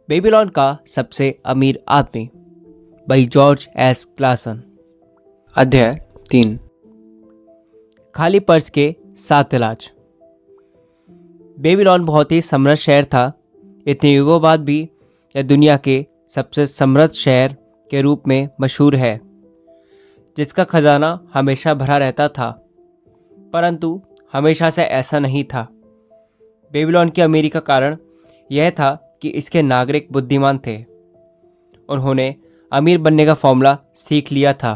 Babylon का सबसे अमीर आदमी बाई जॉर्ज एस क्लासन। अध्याय 3। खाली पर्स के 7 इलाज। बेबीलोन बहुत ही समृद्ध शहर था। इतने युगों बाद भी यह दुनिया के सबसे समृद्ध शहर के रूप में मशहूर है, जिसका खजाना हमेशा भरा रहता था। परंतु हमेशा से ऐसा नहीं था। बेबीलोन की अमीरी का कारण यह था कि इसके नागरिक बुद्धिमान थे। उन्होंने अमीर बनने का फॉर्मूला सीख लिया था।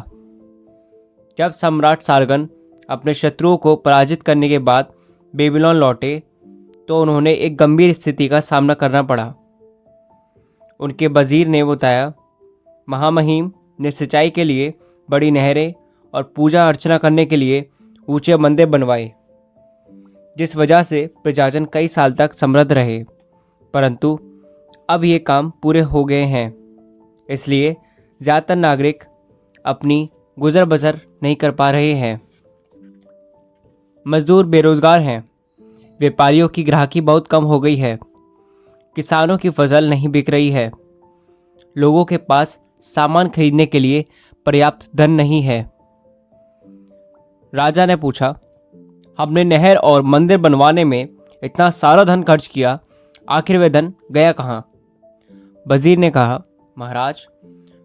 जब सम्राट सारगन अपने शत्रुओं को पराजित करने के बाद बेबीलोन लौटे तो उन्होंने एक गंभीर स्थिति का सामना करना पड़ा। उनके वजीर ने बताया, महामहिम ने सिंचाई के लिए बड़ी नहरें और पूजा अर्चना करने के लिए ऊंचे मंदिर बनवाए, जिस वजह से प्रजाजन कई साल तक समृद्ध रहे। परंतु अब ये काम पूरे हो गए हैं, इसलिए ज़्यादातर नागरिक अपनी गुजर बसर नहीं कर पा रहे हैं। मजदूर बेरोजगार हैं, व्यापारियों की ग्राहकी बहुत कम हो गई है, किसानों की फसल नहीं बिक रही है, लोगों के पास सामान खरीदने के लिए पर्याप्त धन नहीं है। राजा ने पूछा, हमने नहर और मंदिर बनवाने में इतना सारा धन खर्च किया, आखिर वह धन गया कहाँ? वजीर ने कहा, महाराज,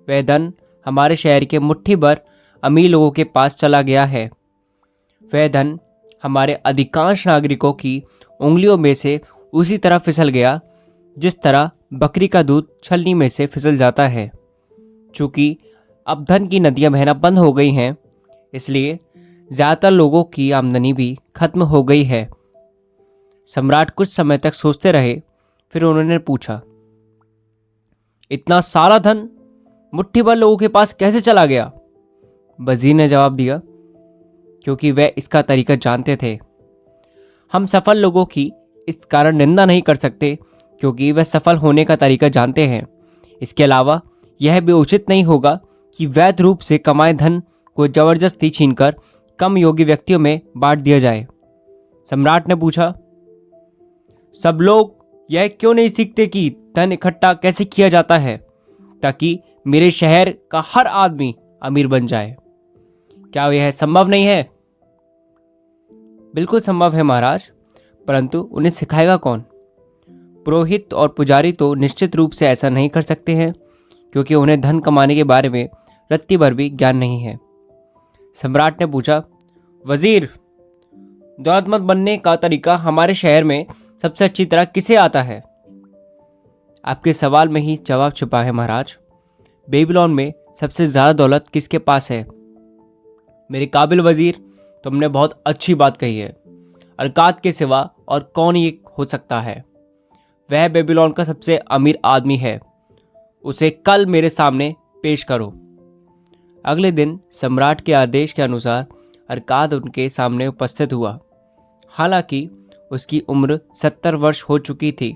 वह धन हमारे शहर के मुट्ठी भर अमीर लोगों के पास चला गया है। वह धन हमारे अधिकांश नागरिकों की उंगलियों में से उसी तरह फिसल गया जिस तरह बकरी का दूध छलनी में से फिसल जाता है। चूँकि अब धन की नदियां बहना बंद हो गई हैं, इसलिए ज़्यादातर लोगों की आमदनी भी खत्म हो गई है। सम्राट कुछ समय तक सोचते रहे, फिर उन्होंने पूछा, इतना सारा धन मुट्ठी भर लोगों के पास कैसे चला गया? वजीर ने जवाब दिया, क्योंकि वह इसका तरीका जानते थे। हम सफल लोगों की इस कारण निंदा नहीं कर सकते, क्योंकि वह सफल होने का तरीका जानते हैं। इसके अलावा यह भी उचित नहीं होगा कि वैध रूप से कमाए धन को जबरदस्ती छीनकर कम योग्य व्यक्तियों में बांट दिया जाए। सम्राट ने पूछा, सब लोग यह क्यों नहीं सीखते कि धन इकट्ठा कैसे किया जाता है ताकि मेरे शहर का हर आदमी अमीर बन जाए? क्या यह संभव नहीं है? बिल्कुल संभव है महाराज, परंतु उन्हें सिखाएगा कौन? पुरोहित और पुजारी तो निश्चित रूप से ऐसा नहीं कर सकते हैं, क्योंकि उन्हें धन कमाने के बारे में रत्ती भर भी ज्ञान नहीं है। सम्राट ने पूछा, वजीर, दौलतमंद बनने का तरीका हमारे शहर में सबसे अच्छी तरह किसे आता है? आपके सवाल में ही जवाब छुपा है महाराज। बेबीलोन में सबसे ज़्यादा दौलत किसके पास है? मेरे काबिल वजीर, तुमने बहुत अच्छी बात कही है। अरकाद के सिवा और कौन ये हो सकता है? वह बेबीलोन का सबसे अमीर आदमी है। उसे कल मेरे सामने पेश करो। अगले दिन सम्राट के आदेश के अनुसार अरकाद उनके सामने उपस्थित हुआ। हालांकि उसकी उम्र 70 वर्ष हो चुकी थी,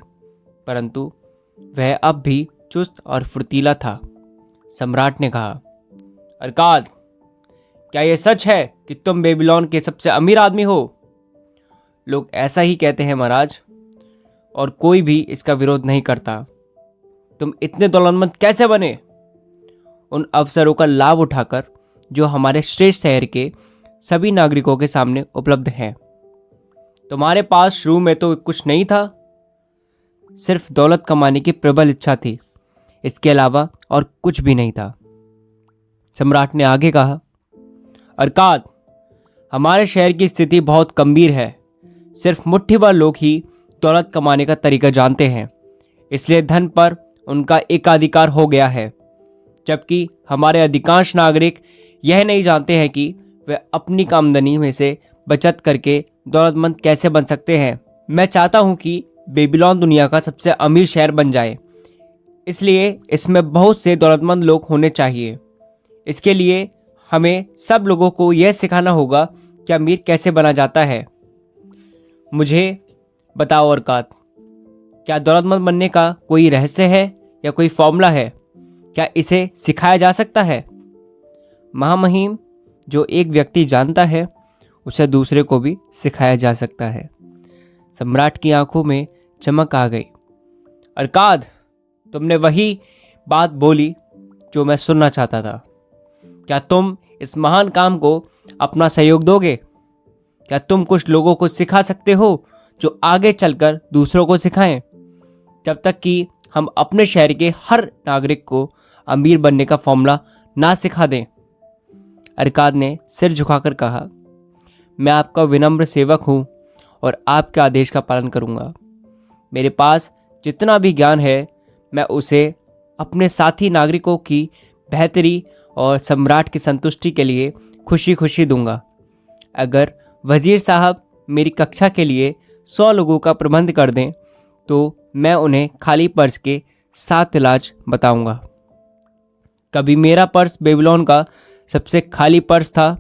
परंतु वह अब भी चुस्त और फुर्तीला था। सम्राट ने कहा, अरकाद, क्या यह सच है कि तुम बेबीलोन के सबसे अमीर आदमी हो? लोग ऐसा ही कहते हैं महाराज, और कोई भी इसका विरोध नहीं करता। तुम इतने दौलतमंद कैसे बने? उन अवसरों का लाभ उठाकर जो हमारे श्रेष्ठ शहर के सभी नागरिकों के सामने उपलब्ध हैं। तुम्हारे पास शुरू में तो कुछ नहीं था, सिर्फ दौलत कमाने की प्रबल इच्छा थी, इसके अलावा और कुछ भी नहीं था। सम्राट ने आगे कहा, अरकाद, हमारे शहर की स्थिति बहुत गंभीर है। सिर्फ मुट्ठी भर लोग ही दौलत कमाने का तरीका जानते हैं, इसलिए धन पर उनका एकाधिकार हो गया है, जबकि हमारे अधिकांश नागरिक यह नहीं जानते हैं कि वे अपनी आमदनी में से बचत करके दौलतमंद कैसे बन सकते हैं। मैं चाहता हूं कि बेबीलोन दुनिया का सबसे अमीर शहर बन जाए, इसलिए इसमें बहुत से दौलतमंद लोग होने चाहिए। इसके लिए हमें सब लोगों को यह सिखाना होगा कि अमीर कैसे बना जाता है। मुझे बताओ अरकाद, क्या दौलतमंद बनने का कोई रहस्य है या कोई फॉर्मूला है? क्या इसे सिखाया जा सकता है? महामहिम, जो एक व्यक्ति जानता है उसे दूसरे को भी सिखाया जा सकता है। सम्राट की आंखों में चमक आ गई। अरकाद, तुमने वही बात बोली जो मैं सुनना चाहता था। क्या तुम इस महान काम को अपना सहयोग दोगे? क्या तुम कुछ लोगों को सिखा सकते हो जो आगे चलकर दूसरों को सिखाएं, जब तक कि हम अपने शहर के हर नागरिक को अमीर बनने का फॉर्मूला ना सिखा दें? अरकाद ने सिर झुकाकर कहा, मैं आपका विनम्र सेवक हूँ और आपके आदेश का पालन करूँगा। मेरे पास जितना भी ज्ञान है मैं उसे अपने साथी नागरिकों की बेहतरी और सम्राट की संतुष्टि के लिए खुशी खुशी दूंगा। अगर वजीर साहब मेरी कक्षा के लिए 100 लोगों का प्रबंध कर दें तो मैं उन्हें खाली पर्स के 7 इलाज बताऊंगा। कभी मेरा पर्स बेबीलोन का सबसे खाली पर्स था,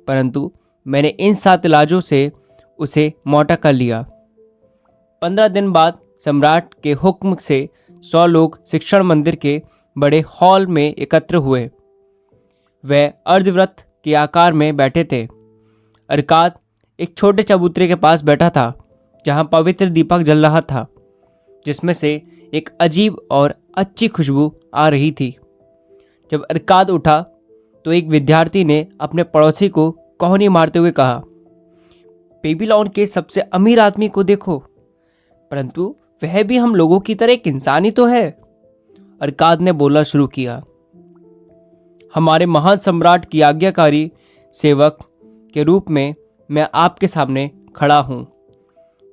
परंतु मैंने इन 7 इलाजों से उसे मोटा कर लिया। 15 दिन बाद सम्राट के हुक्म से 100 लोग शिक्षण मंदिर के बड़े हॉल में एकत्र हुए। वह अर्धवृत्त के आकार में बैठे थे। अरकाद एक छोटे चबूतरे के पास बैठा था जहां पवित्र दीपक जल रहा था, जिसमें से एक अजीब और अच्छी खुशबू आ रही थी। जब अरकाद उठा तो एक विद्यार्थी ने अपने पड़ोसी को कोहनी मारते हुए कहा, बेबीलोन के सबसे अमीर आदमी को देखो, परंतु वह भी हम लोगों की तरह एक इंसान ही तो है। अरकाद ने बोलना शुरू किया, हमारे महान सम्राट की आज्ञाकारी सेवक के रूप में मैं आपके सामने खड़ा हूँ।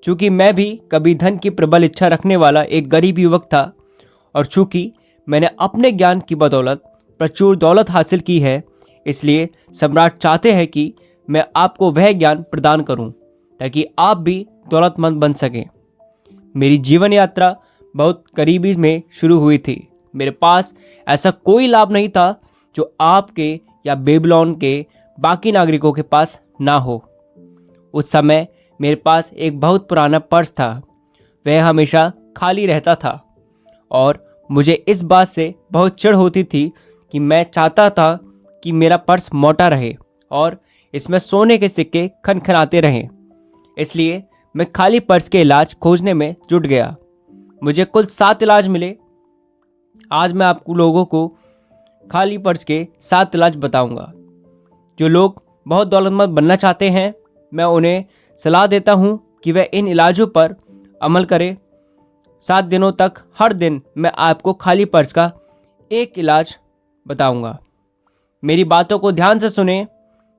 चूँकि मैं भी कभी धन की प्रबल इच्छा रखने वाला एक गरीब युवक था, और चूँकि मैंने अपने ज्ञान की बदौलत प्रचुर दौलत हासिल की है, इसलिए सम्राट चाहते हैं कि मैं आपको वह ज्ञान प्रदान करूं ताकि आप भी दौलतमंद बन सकें। मेरी जीवन यात्रा बहुत करीबी में शुरू हुई थी। मेरे पास ऐसा कोई लाभ नहीं था जो आपके या बेबीलोन के बाकी नागरिकों के पास ना हो। उस समय मेरे पास एक बहुत पुराना पर्स था। वह हमेशा खाली रहता था और मुझे इस बात से बहुत चिढ़ होती थी कि मैं चाहता था कि मेरा पर्स मोटा रहे और इसमें सोने के सिक्के खनखनाते रहें। इसलिए मैं खाली पर्स के इलाज खोजने में जुट गया। मुझे कुल 7 इलाज मिले। आज मैं आपको लोगों को खाली पर्स के 7 इलाज बताऊंगा। जो लोग बहुत दौलतमंद बनना चाहते हैं, मैं उन्हें सलाह देता हूं कि वे इन इलाजों पर अमल करें। 7 दिनों तक हर दिन मैं आपको खाली पर्स का एक इलाज बताऊंगा। मेरी बातों को ध्यान से सुनें,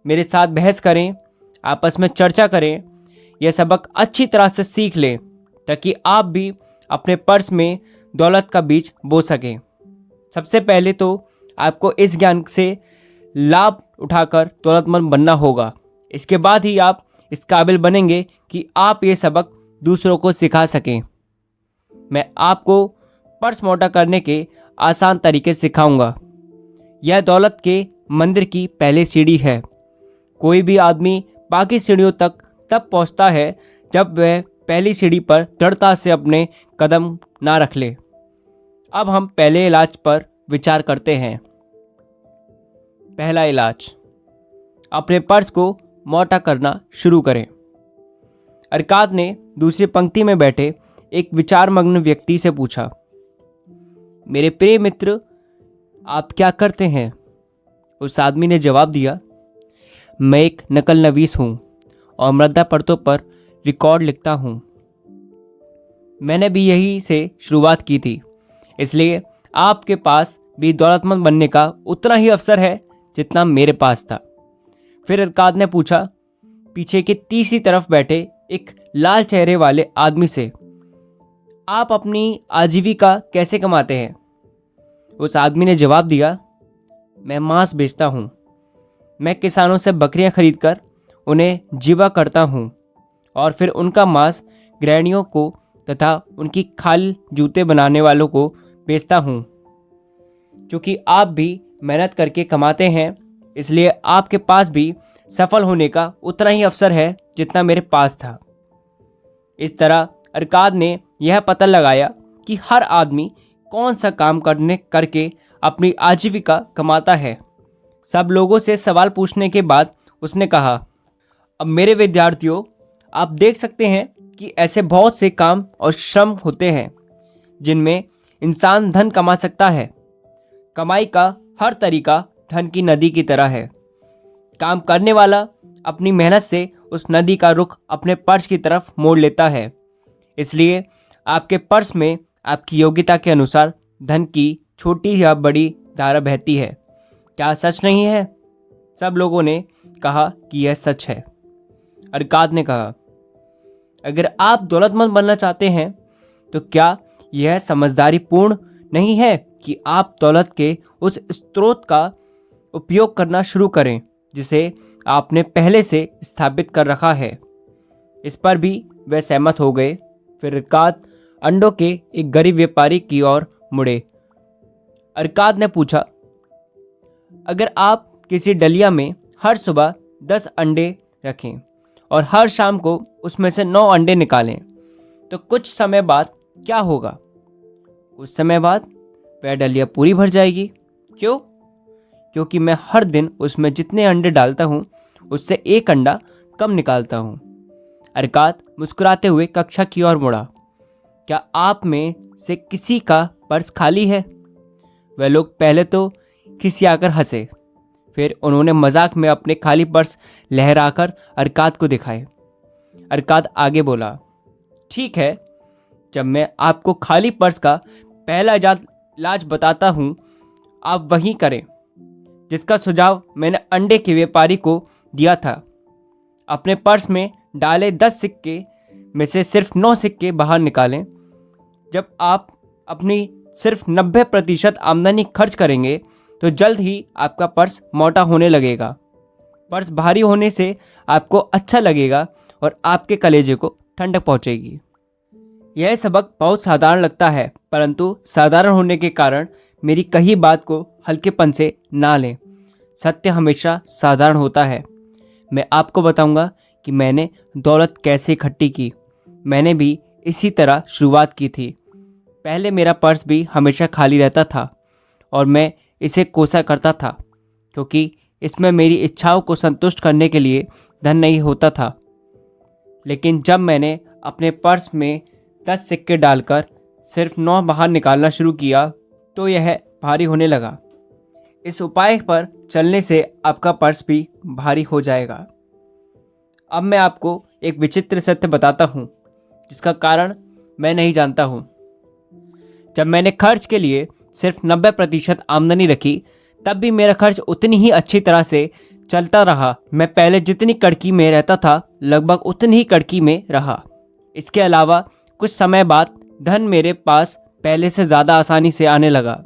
मेरे साथ बहस करें, आपस में चर्चा करें, यह सबक अच्छी तरह से सीख लें ताकि आप भी अपने पर्स में दौलत का बीज बो सकें। सबसे पहले तो आपको इस ज्ञान से लाभ उठाकर दौलतमंद बनना होगा। इसके बाद ही आप इस काबिल बनेंगे कि आप ये सबक दूसरों को सिखा सकें। मैं आपको पर्स मोटा करने के आसान तरीके सिखाऊंगा। यह दौलत के मंदिर की पहली सीढ़ी है। कोई भी आदमी बाकी सीढ़ियों तक तब पहुंचता है जब वह पहली सीढ़ी पर दृढ़ता से अपने कदम ना रख ले। अब हम पहले इलाज पर विचार करते हैं। पहला इलाज, अपने पर्स को मोटा करना शुरू करें। अरकाद ने दूसरी पंक्ति में बैठे एक विचारमग्न व्यक्ति से पूछा, मेरे प्रिय मित्र, आप क्या करते हैं? उस आदमी ने जवाब दिया, मैं एक नकल नवीस हूँ और मृदा परतों पर रिकॉर्ड लिखता हूँ। मैंने भी यही से शुरुआत की थी, इसलिए आपके पास भी दौलतमंद बनने का उतना ही अवसर है जितना मेरे पास था। फिर अरकाद ने पूछा पीछे की तीसरी तरफ बैठे एक लाल चेहरे वाले आदमी से, आप अपनी आजीविका कैसे कमाते हैं? उस आदमी ने जवाब दिया, मैं मांस बेचता हूँ। मैं किसानों से बकरियां खरीदकर उन्हें ज़िबा करता हूँ और फिर उनका मांस गृहिणियों को तथा उनकी खाल जूते बनाने वालों को बेचता हूँ। क्योंकि आप भी मेहनत करके कमाते हैं, इसलिए आपके पास भी सफल होने का उतना ही अवसर है जितना मेरे पास था। इस तरह अरकाद ने यह पता लगाया कि हर आदमी कौन सा काम करके अपनी आजीविका कमाता है। सब लोगों से सवाल पूछने के बाद उसने कहा, अब मेरे विद्यार्थियों, आप देख सकते हैं कि ऐसे बहुत से काम और श्रम होते हैं जिनमें इंसान धन कमा सकता है। कमाई का हर तरीका धन की नदी की तरह है। काम करने वाला अपनी मेहनत से उस नदी का रुख अपने पर्स की तरफ मोड़ लेता है। इसलिए आपके पर्स में आपकी योग्यता के अनुसार धन की छोटी या बड़ी धारा बहती है। क्या सच नहीं है? सब लोगों ने कहा कि यह सच है। अरकाद ने कहा, अगर आप दौलतमंद बनना चाहते हैं तो क्या यह समझदारी पूर्ण नहीं है कि आप दौलत के उस स्रोत का उपयोग करना शुरू करें जिसे आपने पहले से स्थापित कर रखा है। इस पर भी वे सहमत हो गए। फिर अरकाद अंडों के एक गरीब व्यापारी की ओर मुड़े। अरकाद ने पूछा, अगर आप किसी डलिया में हर सुबह 10 अंडे रखें और हर शाम को उसमें से 9 अंडे निकालें तो कुछ समय बाद क्या होगा? कुछ समय बाद वह डलिया पूरी भर जाएगी। क्यों? क्योंकि मैं हर दिन उसमें जितने अंडे डालता हूँ उससे एक अंडा कम निकालता हूँ। अरकाद मुस्कुराते हुए कक्षा की ओर मुड़ा। क्या आप में से किसी का पर्स खाली है? वह लोग पहले तो खिसियाकर हंसे, फिर उन्होंने मजाक में अपने खाली पर्स लहराकर अरकाद को दिखाए। अरकाद आगे बोला, ठीक है, जब मैं आपको खाली पर्स का पहला इलाज बताता हूँ, आप वही करें जिसका सुझाव मैंने अंडे के व्यापारी को दिया था। अपने पर्स में डाले 10 सिक्के में से सिर्फ 9 सिक्के बाहर निकालें। जब आप अपनी सिर्फ 90% आमदनी खर्च करेंगे तो जल्द ही आपका पर्स मोटा होने लगेगा। पर्स भारी होने से आपको अच्छा लगेगा और आपके कलेजे को ठंडक पहुंचेगी। यह सबक बहुत साधारण लगता है, परंतु साधारण होने के कारण मेरी कही बात को हल्केपन से ना लें। सत्य हमेशा साधारण होता है। मैं आपको बताऊंगा कि मैंने दौलत कैसे इकट्ठी की। मैंने भी इसी तरह शुरुआत की थी। पहले मेरा पर्स भी हमेशा खाली रहता था और मैं इसे कोसा करता था क्योंकि इसमें मेरी इच्छाओं को संतुष्ट करने के लिए धन नहीं होता था। लेकिन जब मैंने अपने पर्स में 10 सिक्के डालकर सिर्फ 9 बाहर निकालना शुरू किया तो यह भारी होने लगा। इस उपाय पर चलने से आपका पर्स भी भारी हो जाएगा। अब मैं आपको एक विचित्र सत्य बताता हूँ जिसका कारण मैं नहीं जानता हूँ। जब मैंने खर्च के लिए सिर्फ 90% आमदनी रखी तब भी मेरा खर्च उतनी ही अच्छी तरह से चलता रहा। मैं पहले जितनी कड़की में रहता था लगभग उतनी ही कड़की में रहा। इसके अलावा कुछ समय बाद धन मेरे पास पहले से ज़्यादा आसानी से आने लगा।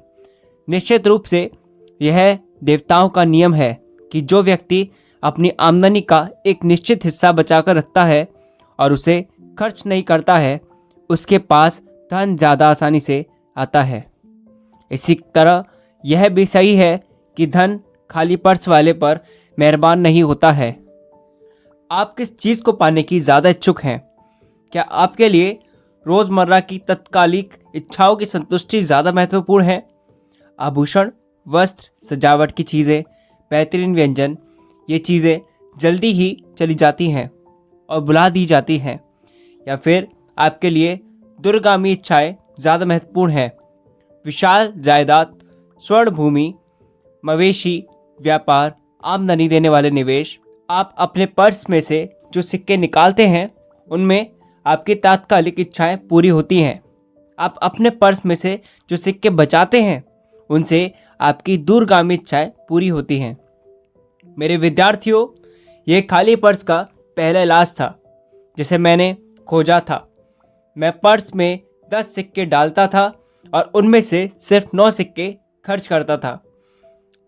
निश्चित रूप से यह देवताओं का नियम है कि जो व्यक्ति अपनी आमदनी का एक निश्चित हिस्सा बचाकर रखता है और उसे खर्च नहीं करता है उसके पास धन ज़्यादा आसानी से आता है। इसी तरह यह भी सही है कि धन खाली पर्स वाले पर मेहरबान नहीं होता है। आप किस चीज़ को पाने की ज़्यादा इच्छुक हैं? क्या आपके लिए रोज़मर्रा की तत्कालिक इच्छाओं की संतुष्टि ज़्यादा महत्वपूर्ण है? आभूषण, वस्त्र, सजावट की चीज़ें, बेहतरीन व्यंजन, ये चीज़ें जल्दी ही चली जाती हैं और बुला दी जाती हैं, या फिर आपके लिए दूरगामी इच्छाएं ज़्यादा महत्वपूर्ण हैं? विशाल जायदाद, स्वर्ण भूमि, मवेशी, व्यापार, आमदनी देने वाले निवेश। आप अपने पर्स में से जो सिक्के निकालते हैं उनमें आपकी तात्कालिक इच्छाएं पूरी होती हैं। आप अपने पर्स में से जो सिक्के बचाते हैं उनसे आपकी दूरगामी इच्छाएं पूरी होती हैं। मेरे विद्यार्थियों, ये खाली पर्स का पहला इलाज था जिसे मैंने खोजा था। मैं पर्स में 10 सिक्के डालता था और उनमें से सिर्फ 9 सिक्के खर्च करता था।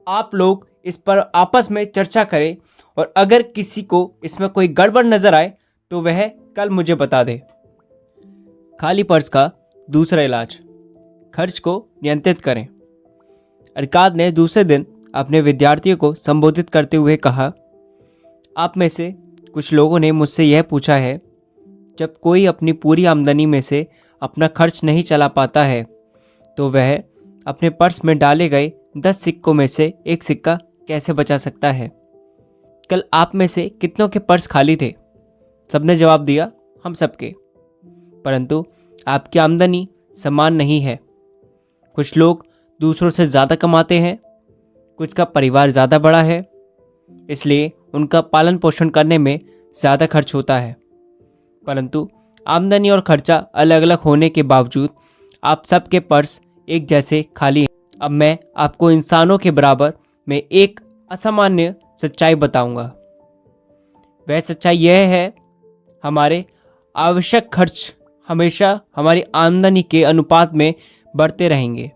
आप लोग इस पर आपस में चर्चा करें और अगर किसी को इसमें कोई गड़बड़ नजर आए तो वह कल मुझे बता दे। खाली पर्स का दूसरा इलाज, खर्च को नियंत्रित करें। अरकाद ने दूसरे दिन अपने विद्यार्थियों को संबोधित करते हुए कहा, आप में से कुछ लोगों ने मुझसे यह पूछा है, जब कोई अपनी पूरी आमदनी में से अपना खर्च नहीं चला पाता है तो वह अपने पर्स में डाले गए 10 सिक्कों में से एक सिक्का कैसे बचा सकता है। कल आप में से कितनों के पर्स खाली थे? सबने जवाब दिया, हम सबके। परंतु आपकी आमदनी समान नहीं है। कुछ लोग दूसरों से ज़्यादा कमाते हैं, कुछ का परिवार ज़्यादा बड़ा है, इसलिए उनका पालन पोषण करने में ज़्यादा खर्च होता है। परंतु आमदनी और खर्चा अलग अलग होने के बावजूद आप सबके पर्स एक जैसे खाली हैं। अब मैं आपको इंसानों के बराबर में एक असामान्य सच्चाई बताऊंगा। वह सच्चाई यह है, हमारे आवश्यक खर्च हमेशा हमारी आमदनी के अनुपात में बढ़ते रहेंगे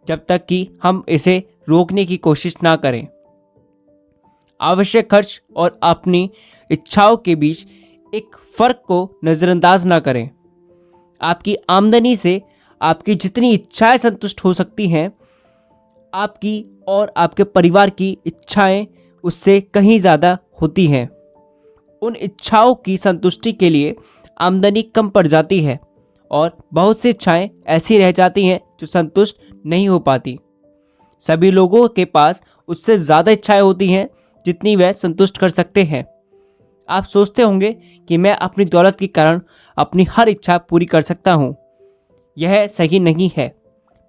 जब तक कि हम इसे रोकने की कोशिश ना करें। आवश्यक खर्च और अपनी इच्छाओं के बीच एक फ़र्क को नज़रअंदाज ना करें। आपकी आमदनी से आपकी जितनी इच्छाएं संतुष्ट हो सकती हैं, आपकी और आपके परिवार की इच्छाएं उससे कहीं ज़्यादा होती हैं। उन इच्छाओं की संतुष्टि के लिए आमदनी कम पड़ जाती है और बहुत सी इच्छाएं ऐसी रह जाती हैं जो संतुष्ट नहीं हो पाती। सभी लोगों के पास उससे ज़्यादा इच्छाएं होती हैं जितनी वह संतुष्ट कर सकते हैं। आप सोचते होंगे कि मैं अपनी दौलत के कारण अपनी हर इच्छा पूरी कर सकता हूँ। यह सही नहीं है।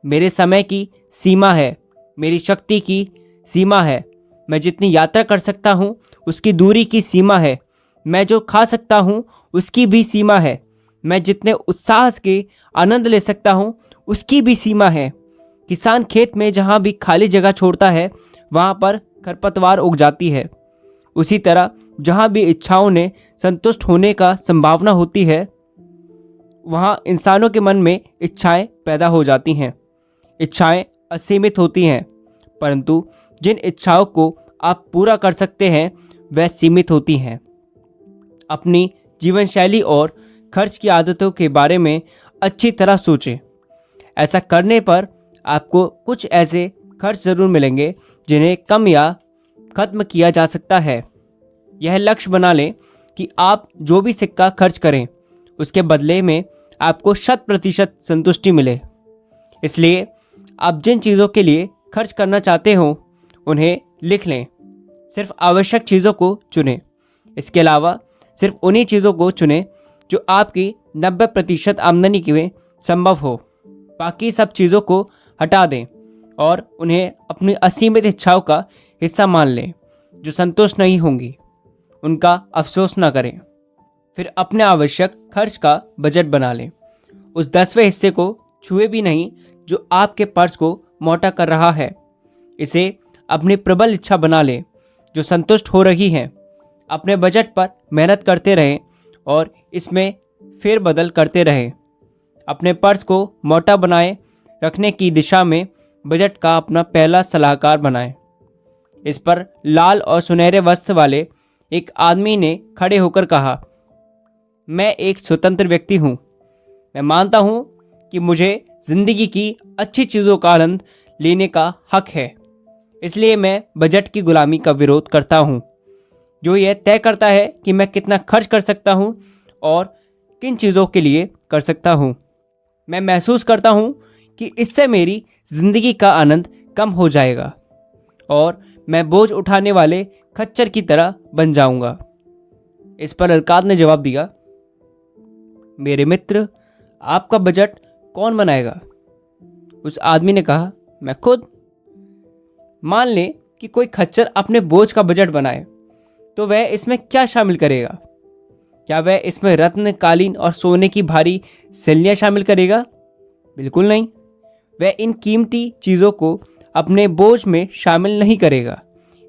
मेरे समय की सीमा है, मेरी शक्ति की सीमा है, मैं जितनी यात्रा कर सकता हूँ उसकी दूरी की सीमा है, मैं जो खा सकता हूँ उसकी भी सीमा है, मैं जितने उत्साह के आनंद ले सकता हूँ उसकी भी सीमा है। किसान खेत में जहाँ भी खाली जगह छोड़ता है वहाँ पर खरपतवार उग जाती है। उसी तरह जहाँ भी इच्छाओं ने संतुष्ट होने का संभावना होती है वहाँ इंसानों के मन में इच्छाएं पैदा हो जाती हैं। इच्छाएं असीमित होती हैं, परंतु जिन इच्छाओं को आप पूरा कर सकते हैं वह सीमित होती हैं। अपनी जीवन शैली और खर्च की आदतों के बारे में अच्छी तरह सोचें। ऐसा करने पर आपको कुछ ऐसे खर्च ज़रूर मिलेंगे जिन्हें कम या ख़त्म किया जा सकता है। यह लक्ष्य बना लें कि आप जो भी सिक्का खर्च करें उसके बदले में आपको 100% संतुष्टि मिले। इसलिए आप जिन चीज़ों के लिए खर्च करना चाहते हो उन्हें लिख लें। सिर्फ आवश्यक चीज़ों को चुनें। इसके अलावा सिर्फ उन्हीं चीज़ों को चुनें जो आपकी 90% आमदनी में संभव हो। बाकी सब चीज़ों को हटा दें और उन्हें अपनी असीमित इच्छाओं का हिस्सा मान लें। जो संतुष्ट नहीं होंगी उनका अफसोस ना करें। फिर अपने आवश्यक खर्च का बजट बना लें। उस 10वें हिस्से को छुए भी नहीं जो आपके पर्स को मोटा कर रहा है। इसे अपनी प्रबल इच्छा बना लें जो संतुष्ट हो रही हैं। अपने बजट पर मेहनत करते रहें और इसमें फेरबदल करते रहें। अपने पर्स को मोटा बनाए रखने की दिशा में बजट का अपना पहला सलाहकार बनाएं। इस पर लाल और सुनहरे वस्त्र वाले एक आदमी ने खड़े होकर कहा, मैं एक स्वतंत्र व्यक्ति हूँ। मैं मानता हूँ कि मुझे ज़िंदगी की अच्छी चीज़ों का आनंद लेने का हक है। इसलिए मैं बजट की गुलामी का विरोध करता हूँ जो यह तय करता है कि मैं कितना खर्च कर सकता हूँ और किन चीज़ों के लिए कर सकता हूँ। मैं महसूस करता हूँ कि इससे मेरी ज़िंदगी का आनंद कम हो जाएगा और मैं बोझ उठाने वाले खच्चर की तरह बन जाऊंगा। इस पर अरकाद ने जवाब दिया, मेरे मित्र, आपका बजट कौन बनाएगा? उस आदमी ने कहा, मैं खुद। मान लें कि कोई खच्चर अपने बोझ का बजट बनाए तो वह इसमें क्या शामिल करेगा? क्या वह इसमें रत्न, कालीन और सोने की भारी सिल्लियाँ शामिल करेगा? बिल्कुल नहीं। वह इन कीमती चीज़ों को अपने बोझ में शामिल नहीं करेगा।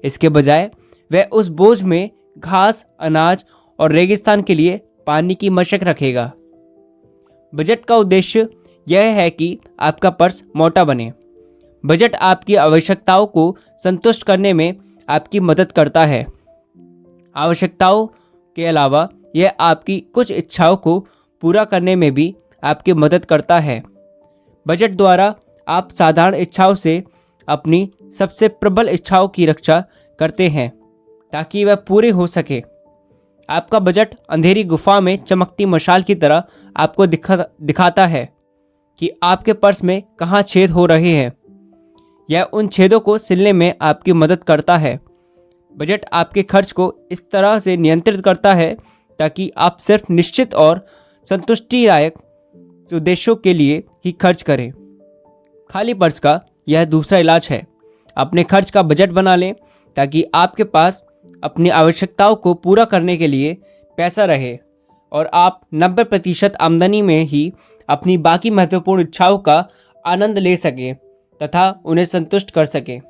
इसके बजाय वह उस बोझ में घास, अनाज और रेगिस्तान के लिए पानी की मशक रखेगा। बजट का उद्देश्य यह है कि आपका पर्स मोटा बने। बजट आपकी आवश्यकताओं को संतुष्ट करने में आपकी मदद करता है। आवश्यकताओं के अलावा यह आपकी कुछ इच्छाओं को पूरा करने में भी आपकी मदद करता है। बजट द्वारा आप साधारण इच्छाओं से अपनी सबसे प्रबल इच्छाओं की रक्षा करते हैं ताकि वह पूरी हो सके। आपका बजट अंधेरी गुफा में चमकती मशाल की तरह आपको दिखाता है कि आपके पर्स में कहाँ छेद हो रहे हैं। यह उन छेदों को सिलने में आपकी मदद करता है। बजट आपके खर्च को इस तरह से नियंत्रित करता है ताकि आप सिर्फ निश्चित और संतुष्टिदायक उद्देश्यों के लिए ही खर्च करें। खाली पर्स का यह दूसरा इलाज है। अपने खर्च का बजट बना लें ताकि आपके पास अपनी आवश्यकताओं को पूरा करने के लिए पैसा रहे और आप 90% आमदनी में ही अपनी बाकी महत्वपूर्ण इच्छाओं का आनंद ले सकें तथा उन्हें संतुष्ट कर सकें।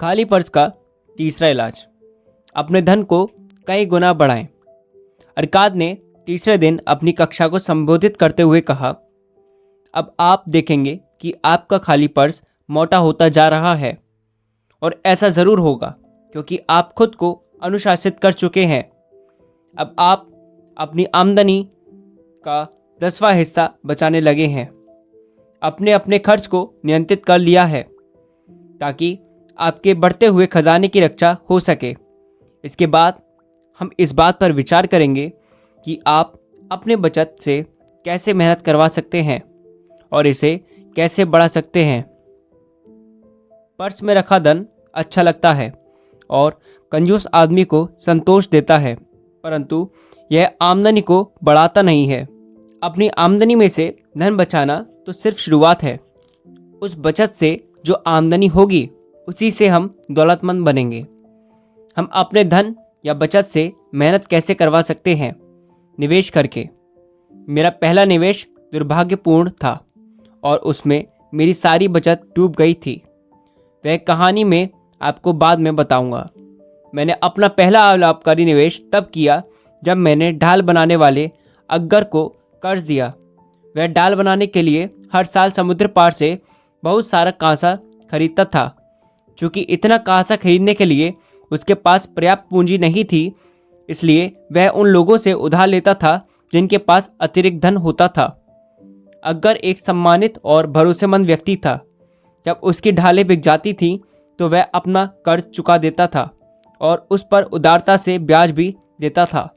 खाली पर्स का तीसरा इलाज, अपने धन को कई गुना बढ़ाएं। अरकाद ने तीसरे दिन अपनी कक्षा को संबोधित करते हुए कहा, अब आप देखेंगे कि आपका खाली पर्स मोटा होता जा रहा है और ऐसा ज़रूर होगा क्योंकि आप खुद को अनुशासित कर चुके हैं। अब आप अपनी आमदनी का 10वां हिस्सा बचाने लगे हैं। अपने अपने खर्च को नियंत्रित कर लिया है ताकि आपके बढ़ते हुए खजाने की रक्षा हो सके। इसके बाद हम इस बात पर विचार करेंगे कि आप अपने बचत से कैसे मेहनत करवा सकते हैं और इसे कैसे बढ़ा सकते हैं। पर्स में रखा धन अच्छा लगता है और कंजूस आदमी को संतोष देता है, परंतु यह आमदनी को बढ़ाता नहीं है। अपनी आमदनी में से धन बचाना तो सिर्फ शुरुआत है। उस बचत से जो आमदनी होगी उसी से हम दौलतमंद बनेंगे। हम अपने धन या बचत से मेहनत कैसे करवा सकते हैं? निवेश करके। मेरा पहला निवेश दुर्भाग्यपूर्ण था और उसमें मेरी सारी बचत डूब गई थी। वह कहानी मैं आपको बाद में बताऊंगा। मैंने अपना पहला लाभकारी निवेश तब किया जब मैंने ढाल बनाने वाले अकबर को कर्ज दिया। वह ढाल बनाने के लिए हर साल समुद्र पार से बहुत सारा कांसा खरीदता था। चूँकि इतना कांसा खरीदने के लिए उसके पास पर्याप्त पूंजी नहीं थी, इसलिए वह उन लोगों से उधार लेता था जिनके पास अतिरिक्त धन होता था। अकबर एक सम्मानित और भरोसेमंद व्यक्ति था। जब उसकी ढालें बिक जाती थीं तो वह अपना कर्ज चुका देता था और उस पर उदारता से ब्याज भी देता था।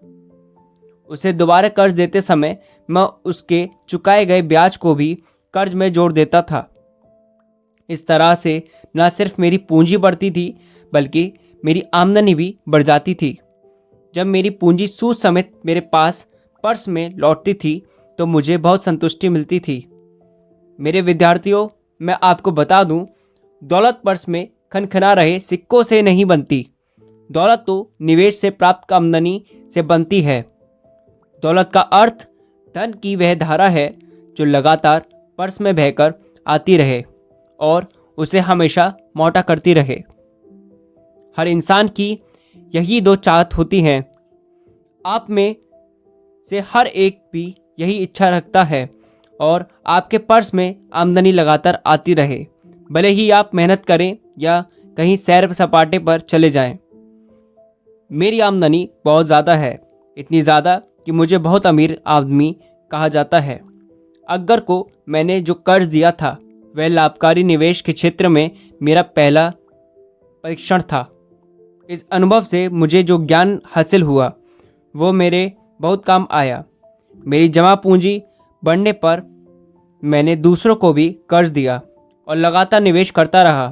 उसे दोबारा कर्ज देते समय मैं उसके चुकाए गए ब्याज को भी कर्ज में जोड़ देता था। इस तरह से न सिर्फ मेरी पूंजी बढ़ती थी बल्कि मेरी आमदनी भी बढ़ जाती थी। जब मेरी पूंजी सूद समेत मेरे पास पर्स में लौटती थी तो मुझे बहुत संतुष्टि मिलती थी। मेरे विद्यार्थियों, मैं आपको बता दूं, दौलत पर्स में खनखना रहे सिक्कों से नहीं बनती। दौलत तो निवेश से प्राप्त आमदनी से बनती है। दौलत का अर्थ धन की वह धारा है जो लगातार पर्स में बहकर आती रहे और उसे हमेशा मोटा करती रहे। हर इंसान की यही दो चाहत होती हैं। आप में से हर एक भी यही इच्छा रखता है और आपके पर्स में आमदनी लगातार आती रहे, भले ही आप मेहनत करें या कहीं सैर सपाटे पर चले जाएं। मेरी आमदनी बहुत ज़्यादा है, इतनी ज़्यादा कि मुझे बहुत अमीर आदमी कहा जाता है। अकबर को मैंने जो कर्ज दिया था वह लाभकारी निवेश के क्षेत्र में मेरा पहला परीक्षण था। इस अनुभव से मुझे जो ज्ञान हासिल हुआ वो मेरे बहुत काम आया। मेरी जमा पूंजी बढ़ने पर मैंने दूसरों को भी कर्ज दिया और लगातार निवेश करता रहा।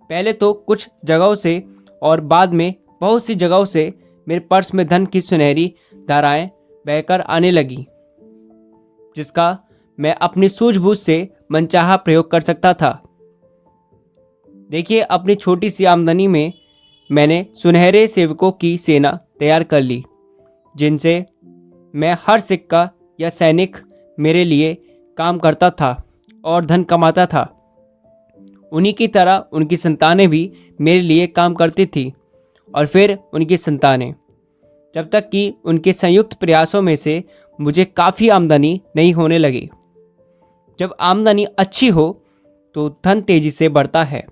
पहले तो कुछ जगहों से और बाद में बहुत सी जगहों से मेरे पर्स में धन की सुनहरी धाराएं बहकर आने लगी, जिसका मैं अपनी सूझबूझ से मनचाहा प्रयोग कर सकता था। देखिए, अपनी छोटी सी आमदनी में मैंने सुनहरे सेवकों की सेना तैयार कर ली, जिनसे मैं हर सिक्का या सैनिक मेरे लिए काम करता था और धन कमाता था। उन्हीं की तरह उनकी संतानें भी मेरे लिए काम करती थी और फिर उनकी संतानें, जब तक कि उनके संयुक्त प्रयासों में से मुझे काफ़ी आमदनी नहीं होने लगी। जब आमदनी अच्छी हो तो धन तेजी से बढ़ता है।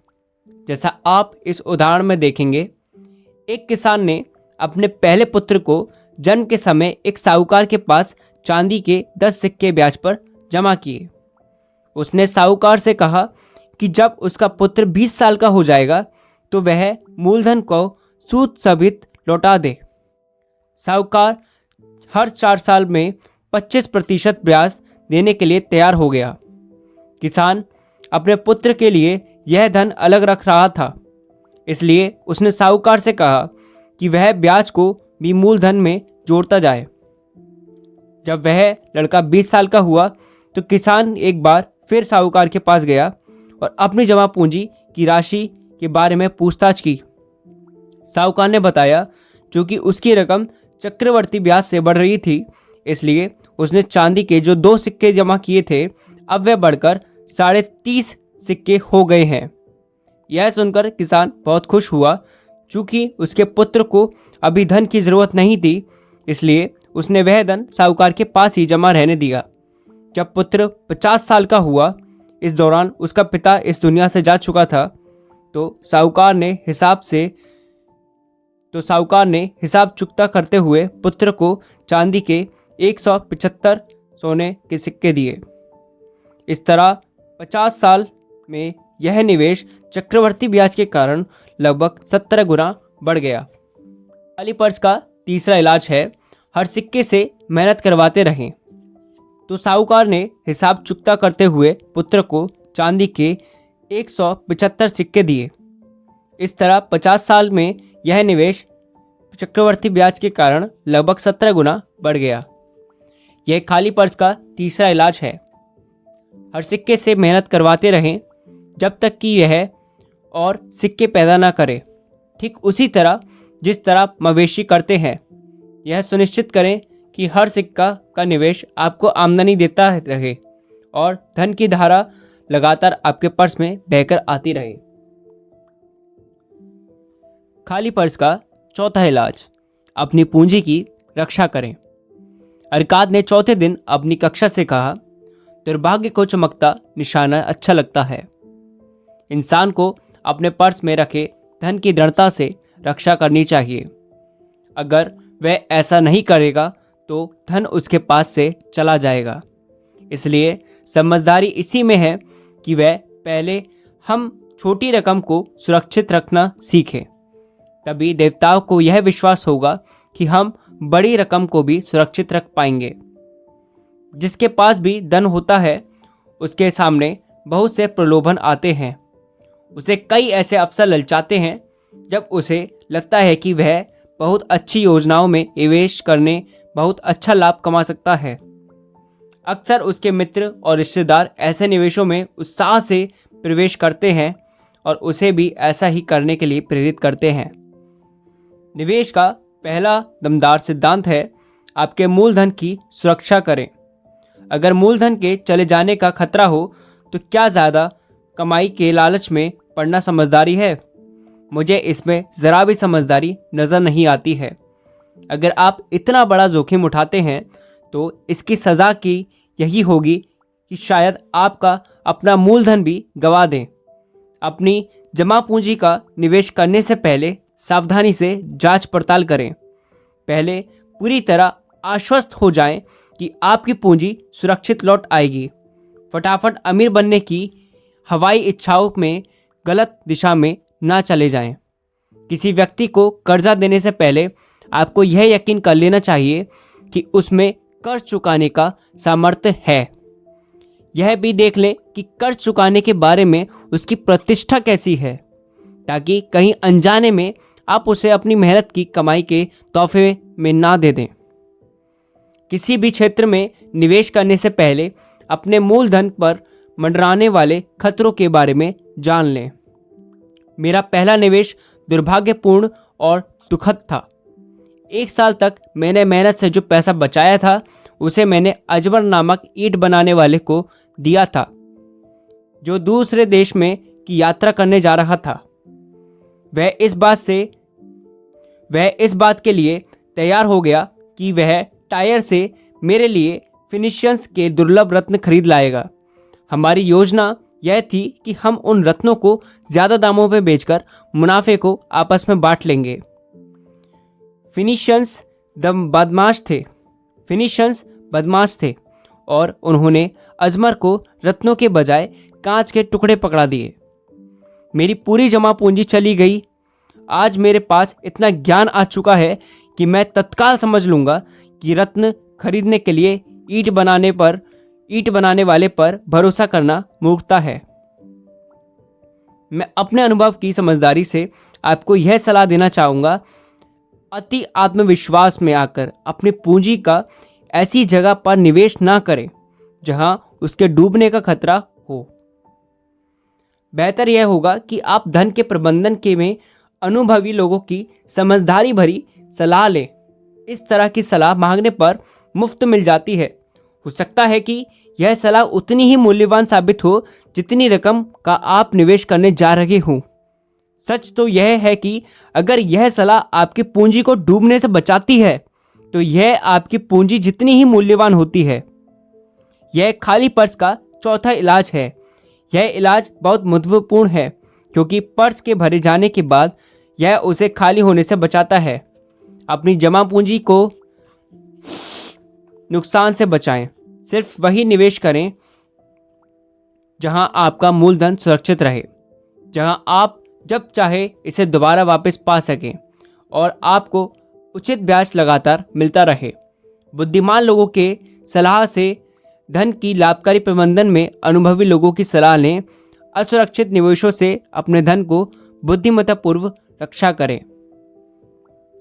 जैसा आप इस उदाहरण में देखेंगे, एक किसान ने अपने पहले पुत्र को जन्म के समय एक साहूकार के पास चांदी के 10 सिक्के ब्याज पर जमा किए। उसने साहूकार से कहा कि जब उसका पुत्र 20 साल का हो जाएगा तो वह मूलधन को सूद सहित लौटा दे। साहूकार हर 4 साल में 25% ब्याज देने के लिए तैयार हो गया। किसान अपने पुत्र के लिए यह धन अलग रख रहा था, इसलिए उसने साहूकार से कहा कि वह ब्याज को भी मूलधन में जोड़ता जाए। जब वह लड़का 20 साल का हुआ तो किसान एक बार फिर साहूकार के पास गया और अपनी जमा पूंजी की राशि के बारे में पूछताछ की। साहूकार ने बताया चूंकि उसकी रकम चक्रवर्ती ब्याज से बढ़ रही थी, इसलिए उसने चांदी के जो 2 सिक्के जमा किए थे अब वे बढ़कर 30.5 सिक्के हो गए हैं। यह सुनकर किसान बहुत खुश हुआ। चूंकि उसके पुत्र को अभी धन की जरूरत नहीं थी, इसलिए उसने वह धन साहूकार के पास ही जमा रहने दिया। जब पुत्र 50 साल का हुआ, इस दौरान उसका पिता इस दुनिया से जा चुका था, तो साहूकार ने हिसाब चुकता करते हुए पुत्र को चांदी के 175 सोने के सिक्के दिए। इस तरह 50 साल में यह निवेश चक्रवर्ती ब्याज के कारण लगभग 17 गुना बढ़ गया। खाली पर्स का तीसरा इलाज है हर सिक्के से मेहनत करवाते रहें। तो साहूकार ने हिसाब चुकता करते हुए पुत्र को चांदी के 175 सिक्के दिए। इस तरह 50 साल में यह निवेश चक्रवर्ती ब्याज के कारण लगभग 17 गुना बढ़ गया। यह खाली पर्स का तीसरा इलाज है। हर सिक्के से मेहनत करवाते रहें जब तक कि यह और सिक्के पैदा ना करे। ठीक उसी तरह जिस तरह मवेशी करते हैं, यह सुनिश्चित करें कि हर सिक्का का निवेश आपको आमदनी देता रहे और धन की धारा लगातार आपके पर्स में बहकर आती रहे। खाली पर्स का चौथा इलाज, अपनी पूंजी की रक्षा करें। अरकाद ने चौथे दिन अपनी कक्षा से कहा, दुर्भाग्य को चमकता निशाना अच्छा लगता है। इंसान को अपने पर्स में रखे धन की दृढ़ता से रक्षा करनी चाहिए। अगर वह ऐसा नहीं करेगा तो धन उसके पास से चला जाएगा। इसलिए समझदारी इसी में है कि वह पहले हम छोटी रकम को सुरक्षित रखना सीखें। तभी देवताओं को यह विश्वास होगा कि हम बड़ी रकम को भी सुरक्षित रख पाएंगे। जिसके पास भी धन होता है, उसके सामने बहुत से प्रलोभन आते हैं। उसे कई ऐसे अवसर ललचाते हैं जब उसे लगता है कि वह बहुत अच्छी योजनाओं में निवेश करने बहुत अच्छा लाभ कमा सकता है। अक्सर उसके मित्र और रिश्तेदार ऐसे निवेशों में उत्साह से प्रवेश करते हैं और उसे भी ऐसा ही करने के लिए प्रेरित करते हैं। निवेश का पहला दमदार सिद्धांत है, आपके मूलधन की सुरक्षा करें। अगर मूलधन के चले जाने का खतरा हो तो क्या ज़्यादा कमाई के लालच में पड़ना समझदारी है? मुझे इसमें ज़रा भी समझदारी नज़र नहीं आती है। अगर आप इतना बड़ा जोखिम उठाते हैं तो इसकी सज़ा की यही होगी कि शायद आपका अपना मूलधन भी गंवा दें। अपनी जमा पूंजी का निवेश करने से पहले सावधानी से जांच पड़ताल करें। पहले पूरी तरह आश्वस्त हो जाएं कि आपकी पूंजी सुरक्षित लौट आएगी। फटाफट अमीर बनने की हवाई इच्छाओं में गलत दिशा में ना चले जाएं। किसी व्यक्ति को कर्जा देने से पहले आपको यह यकीन कर लेना चाहिए कि उसमें कर्ज चुकाने का सामर्थ्य है। यह भी देख लें कि कर्ज चुकाने के बारे में उसकी प्रतिष्ठा कैसी है, ताकि कहीं अनजाने में आप उसे अपनी मेहनत की कमाई के तोहफे में ना दे दें। किसी भी क्षेत्र में निवेश करने से पहले अपने मूलधन पर मंडराने वाले खतरों के बारे में जान लें। मेरा पहला निवेश दुर्भाग्यपूर्ण और दुखद था। 1 साल तक मैंने मेहनत से जो पैसा बचाया था उसे मैंने अजबर नामक ईंट बनाने वाले को दिया था, जो दूसरे देश में की यात्रा करने जा रहा था। वह इस बात के लिए तैयार हो गया कि वह टायर से मेरे लिए फिनिशियंस के दुर्लभ रत्न खरीद लाएगा। हमारी योजना यह थी कि हम उन रत्नों को ज़्यादा दामों पर बेचकर मुनाफे को आपस में बांट लेंगे। फिनिशियंस बदमाश थे और उन्होंने अजमर को रत्नों के बजाय कांच के टुकड़े पकड़ा दिए। मेरी पूरी जमा पूंजी चली गई। आज मेरे पास इतना ज्ञान आ चुका है कि मैं तत्काल समझ लूँगा कि रत्न खरीदने के लिए ईंट बनाने वाले पर भरोसा करना मूर्खता है। मैं अपने अनुभव की समझदारी से आपको यह सलाह देना चाहूँगा, अति आत्मविश्वास में आकर अपनी पूंजी का ऐसी जगह पर निवेश ना करें जहां उसके डूबने का खतरा हो। बेहतर यह होगा कि आप धन के प्रबंधन के में अनुभवी लोगों की समझदारी भरी सलाह लें। इस तरह की सलाह मांगने पर मुफ्त मिल जाती है। हो सकता है कि यह सलाह उतनी ही मूल्यवान साबित हो जितनी रकम का आप निवेश करने जा रहे हों। सच तो यह है कि अगर यह सलाह आपकी पूंजी को डूबने से बचाती है तो यह आपकी पूंजी जितनी ही मूल्यवान होती है। यह खाली पर्स का चौथा इलाज है। यह इलाज बहुत महत्वपूर्ण है क्योंकि पर्स के भरे जाने के बाद यह उसे खाली होने से बचाता है। अपनी जमा पूंजी को नुकसान से बचाएं। सिर्फ वही निवेश करें जहां आपका मूलधन सुरक्षित रहे, जहां आप जब चाहे इसे दोबारा वापस पा सकें और आपको उचित ब्याज लगातार मिलता रहे। बुद्धिमान लोगों के सलाह से धन की लाभकारी प्रबंधन में अनुभवी लोगों की सलाह लें। असुरक्षित निवेशों से अपने धन को बुद्धिमत्तापूर्वक रक्षा करें।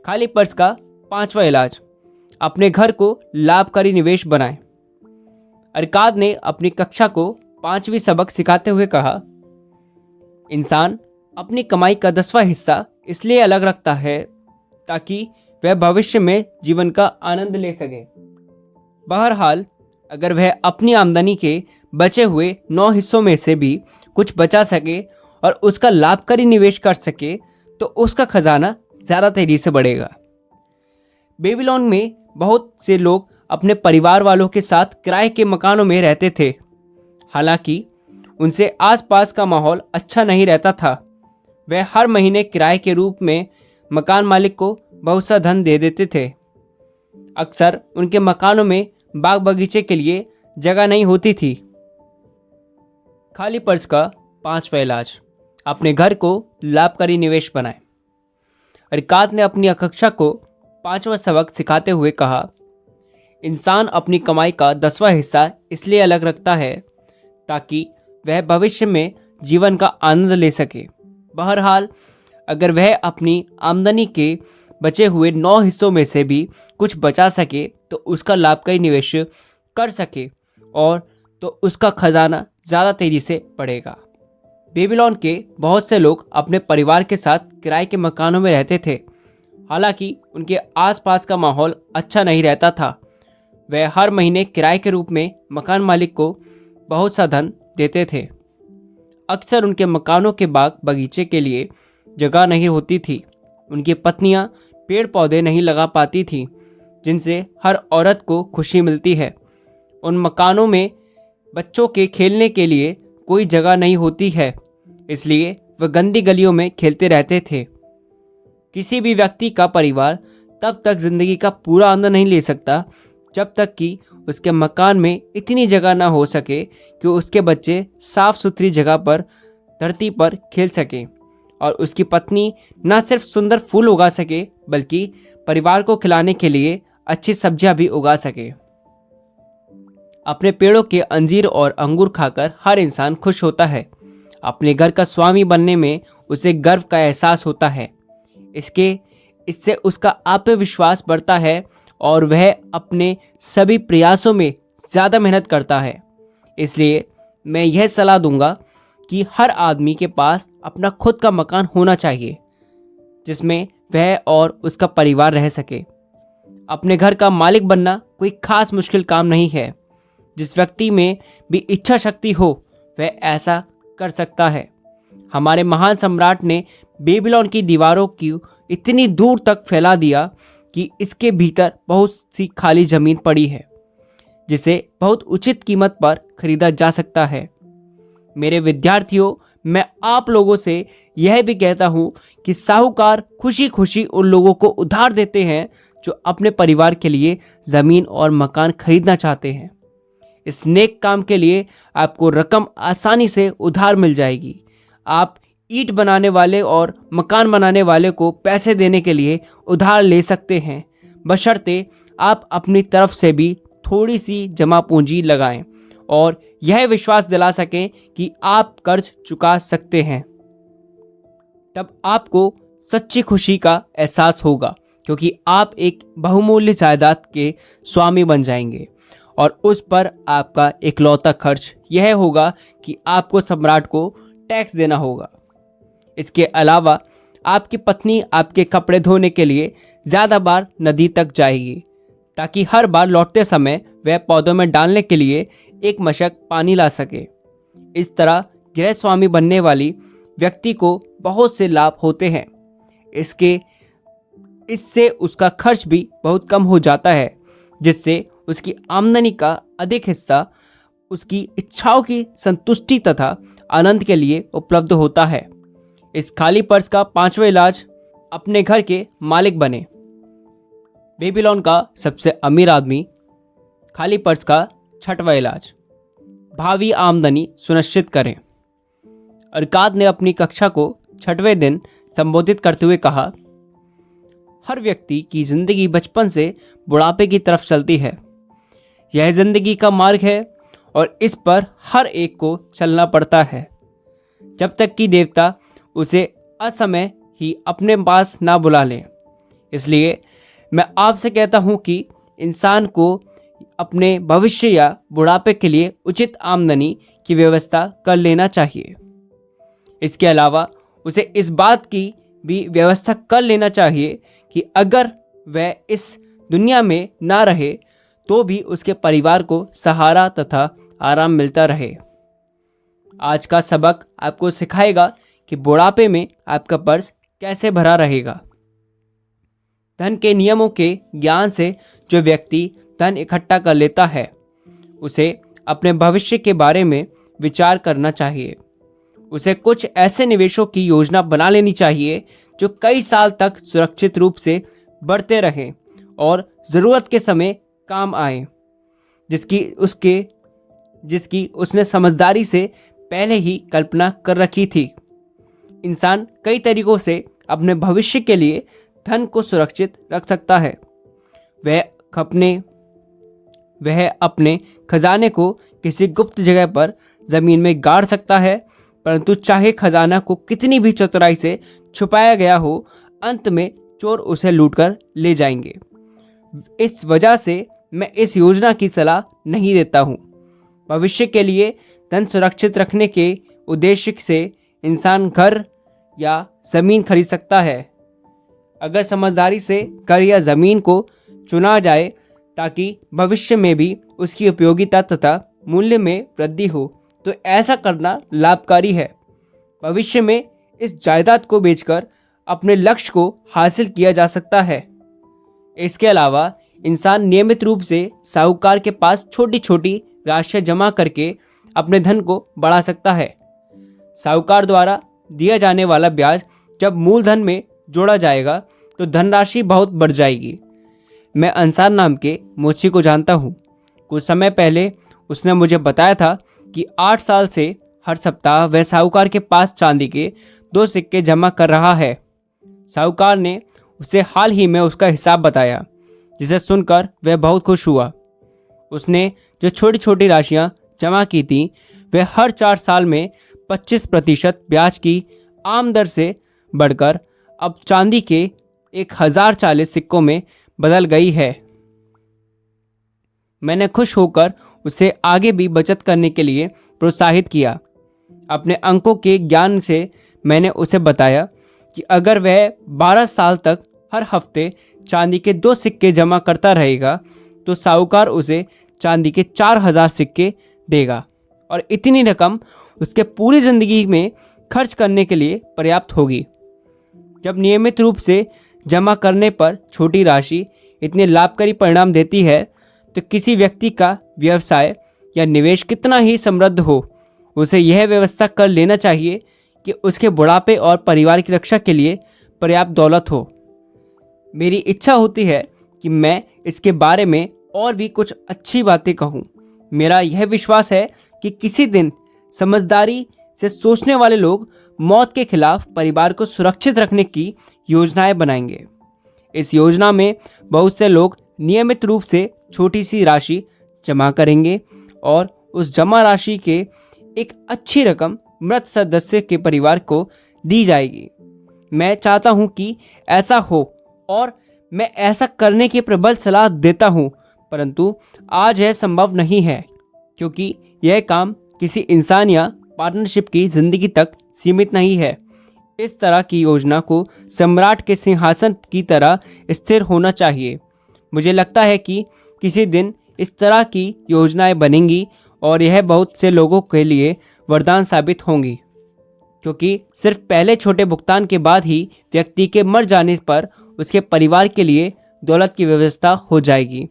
खाली पर्स का पांचवा इलाज, अपने घर को लाभकारी निवेश बनाएं। अरकाद ने अपनी कक्षा को 5वीं सबक सिखाते हुए कहा, इंसान अपनी कमाई का 10वां हिस्सा इसलिए अलग रखता है ताकि वह भविष्य में जीवन का आनंद ले सके। बहरहाल अगर वह अपनी आमदनी के बचे हुए 9 हिस्सों में से भी कुछ बचा सके और उसका लाभकारी निवेश कर सके तो उसका खजाना ज़्यादा तेजी से बढ़ेगा। बेबीलोन में बहुत से लोग अपने परिवार वालों के साथ किराए के मकानों में रहते थे। हालांकि उनसे आसपास का माहौल अच्छा नहीं रहता था। वे हर महीने किराए के रूप में मकान मालिक को बहुत सा धन दे देते थे। अक्सर उनके मकानों में बाग बगीचे के लिए जगह नहीं होती थी। खाली पर्स का 5वां इलाज, अपने घर को लाभकारी निवेश बनाएं। अरकाद ने अपनी कक्षा को 5वां सबक सिखाते हुए कहा, इंसान अपनी कमाई का 10वां हिस्सा इसलिए अलग रखता है ताकि वह भविष्य में जीवन का आनंद ले सके। बहरहाल अगर वह अपनी आमदनी के बचे हुए 9 हिस्सों में से भी कुछ बचा सके तो उसका लाभकारी निवेश कर सके और तो उसका खजाना ज़्यादा तेजी से बढ़ेगा। बेबीलोन के बहुत से लोग अपने परिवार के साथ किराए के मकानों में रहते थे। हालांकि उनके आसपास का माहौल अच्छा नहीं रहता था। वह हर महीने किराए के रूप में मकान मालिक को बहुत सा धन देते थे। अक्सर उनके मकानों के बाग बगीचे के लिए जगह नहीं होती थी। उनकी पत्नियां पेड़ पौधे नहीं लगा पाती थीं जिनसे हर औरत को खुशी मिलती है। उन मकानों में बच्चों के खेलने के लिए कोई जगह नहीं होती है, इसलिए वह गंदी गलियों में खेलते रहते थे। किसी भी व्यक्ति का परिवार तब तक जिंदगी का पूरा आनंद नहीं ले सकता जब तक कि उसके मकान में इतनी जगह ना हो सके कि उसके बच्चे साफ सुथरी जगह पर धरती पर खेल सकें और उसकी पत्नी न सिर्फ सुंदर फूल उगा सके बल्कि परिवार को खिलाने के लिए अच्छी सब्जियां भी उगा सके। अपने पेड़ों के अंजीर और अंगूर खाकर हर इंसान खुश होता है। अपने घर का स्वामी बनने में उसे गर्व का एहसास होता है। इससे उसका आत्मविश्वास बढ़ता है और वह अपने सभी प्रयासों में ज़्यादा मेहनत करता है। इसलिए मैं यह सलाह दूंगा कि हर आदमी के पास अपना खुद का मकान होना चाहिए जिसमें वह और उसका परिवार रह सके। अपने घर का मालिक बनना कोई खास मुश्किल काम नहीं है। जिस व्यक्ति में भी इच्छा शक्ति हो वह ऐसा कर सकता है। हमारे महान सम्राट ने बेबीलोन की दीवारों को इतनी दूर तक फैला दिया कि इसके भीतर बहुत सी खाली जमीन पड़ी है जिसे बहुत उचित कीमत पर खरीदा जा सकता है। मेरे विद्यार्थियों, मैं आप लोगों से यह भी कहता हूँ कि साहूकार खुशी खुशी उन लोगों को उधार देते हैं जो अपने परिवार के लिए ज़मीन और मकान खरीदना चाहते हैं। इस नेक काम के लिए आपको रकम आसानी से उधार मिल जाएगी। आप ईंट बनाने वाले और मकान बनाने वाले को पैसे देने के लिए उधार ले सकते हैं, बशर्ते आप अपनी तरफ से भी थोड़ी सी जमा पूंजी लगाएं और यह विश्वास दिला सकें कि आप कर्ज चुका सकते हैं। तब आपको सच्ची खुशी का एहसास होगा क्योंकि आप एक बहुमूल्य जायदाद के स्वामी बन जाएंगे और उस पर आपका इकलौता खर्च यह होगा कि आपको सम्राट को टैक्स देना होगा। इसके अलावा आपकी पत्नी आपके कपड़े धोने के लिए ज़्यादा बार नदी तक जाएगी ताकि हर बार लौटते समय वह पौधों में डालने के लिए एक मशक पानी ला सके। इस तरह गृह स्वामी बनने वाली व्यक्ति को बहुत से लाभ होते हैं। इससे उसका खर्च भी बहुत कम हो जाता है, जिससे उसकी आमदनी का अधिक हिस्सा उसकी इच्छाओं की संतुष्टि तथा आनंद के लिए उपलब्ध होता है। इस खाली पर्स का 5वां इलाज, अपने घर के मालिक बने। बेबीलोन का सबसे अमीर आदमी। खाली पर्स का 6वां इलाज, भावी आमदनी सुनिश्चित करें। अरकाद ने अपनी कक्षा को 6वें दिन संबोधित करते हुए कहा, हर व्यक्ति की जिंदगी बचपन से बुढ़ापे की तरफ चलती है। यह जिंदगी का मार्ग है और इस पर हर एक को चलना पड़ता है जब तक कि देवता उसे असमय ही अपने पास ना बुला लें। इसलिए मैं आपसे कहता हूँ कि इंसान को अपने भविष्य या बुढ़ापे के लिए उचित आमदनी की व्यवस्था कर लेना चाहिए। इसके अलावा उसे इस बात की भी व्यवस्था कर लेना चाहिए कि अगर वह इस दुनिया में ना रहे तो भी उसके परिवार को सहारा तथा आराम मिलता रहे। आज का सबक आपको सिखाएगा कि बुढ़ापे में आपका पर्स कैसे भरा रहेगा। धन के नियमों के ज्ञान से जो व्यक्ति धन इकट्ठा कर लेता है उसे अपने भविष्य के बारे में विचार करना चाहिए। उसे कुछ ऐसे निवेशों की योजना बना लेनी चाहिए जो कई साल तक सुरक्षित रूप से बढ़ते रहें और ज़रूरत के समय काम आए, जिसकी उसने समझदारी से पहले ही कल्पना कर रखी थी। इंसान कई तरीकों से अपने भविष्य के लिए धन को सुरक्षित रख सकता है। वह अपने खजाने को किसी गुप्त जगह पर ज़मीन में गाड़ सकता है, परंतु चाहे खजाना को कितनी भी चतुराई से छुपाया गया हो, अंत में चोर उसे लूटकर ले जाएंगे। इस वजह से मैं इस योजना की सलाह नहीं देता हूँ। भविष्य के लिए धन सुरक्षित रखने के उद्देश्य से इंसान घर या ज़मीन खरीद सकता है। अगर समझदारी से घर या ज़मीन को चुना जाए ताकि भविष्य में भी उसकी उपयोगिता तथा मूल्य में वृद्धि हो, तो ऐसा करना लाभकारी है। भविष्य में इस जायदाद को बेचकर अपने लक्ष्य को हासिल किया जा सकता है। इसके अलावा इंसान नियमित रूप से साहूकार के पास छोटी छोटी राशियां जमा करके अपने धन को बढ़ा सकता है। साहूकार द्वारा दिया जाने वाला ब्याज जब मूलधन में जोड़ा जाएगा तो धनराशि बहुत बढ़ जाएगी। मैं अंसार नाम के मोची को जानता हूँ। कुछ समय पहले उसने मुझे बताया था कि 8 साल से हर सप्ताह वह साहूकार के पास चांदी के 2 सिक्के जमा कर रहा है। साहूकार ने उसे हाल ही में उसका हिसाब बताया, जिसे सुनकर वह बहुत खुश हुआ। उसने जो छोटी छोटी राशियां जमा की थीं, वह हर 4 साल में 25% ब्याज की आम दर से बढ़कर अब चांदी के 1040 सिक्कों में बदल गई है। मैंने खुश होकर उसे आगे भी बचत करने के लिए प्रोत्साहित किया। अपने अंकों के ज्ञान से मैंने उसे बताया कि अगर वह 12 साल तक हर हफ्ते चांदी के 2 सिक्के जमा करता रहेगा तो साहूकार उसे चांदी के 4000 सिक्के देगा और इतनी रकम उसके पूरी ज़िंदगी में खर्च करने के लिए पर्याप्त होगी। जब नियमित रूप से जमा करने पर छोटी राशि इतने लाभकारी परिणाम देती है तो किसी व्यक्ति का व्यवसाय या निवेश कितना ही समृद्ध हो, उसे यह व्यवस्था कर लेना चाहिए कि उसके बुढ़ापे और परिवार की रक्षा के लिए पर्याप्त दौलत हो। मेरी इच्छा होती है कि मैं इसके बारे में और भी कुछ अच्छी बातें कहूँ। मेरा यह विश्वास है कि किसी दिन समझदारी से सोचने वाले लोग मौत के खिलाफ परिवार को सुरक्षित रखने की योजनाएं बनाएंगे। इस योजना में बहुत से लोग नियमित रूप से छोटी सी राशि जमा करेंगे और उस जमा राशि के एक अच्छी रकम मृत सदस्य के परिवार को दी जाएगी। मैं चाहता हूं कि ऐसा हो और मैं ऐसा करने की प्रबल सलाह देता हूं, परंतु आज यह संभव नहीं है, क्योंकि यह काम किसी इंसान या पार्टनरशिप की जिंदगी तक सीमित नहीं है। इस तरह की योजना को सम्राट के सिंहासन की तरह स्थिर होना चाहिए। मुझे लगता है कि किसी दिन इस तरह की योजनाएं बनेंगी और यह बहुत से लोगों के लिए वरदान साबित होंगी, क्योंकि सिर्फ पहले छोटे भुगतान के बाद ही व्यक्ति के मर जाने पर उसके परिवार के लिए दौलत की व्यवस्था हो जाएगी।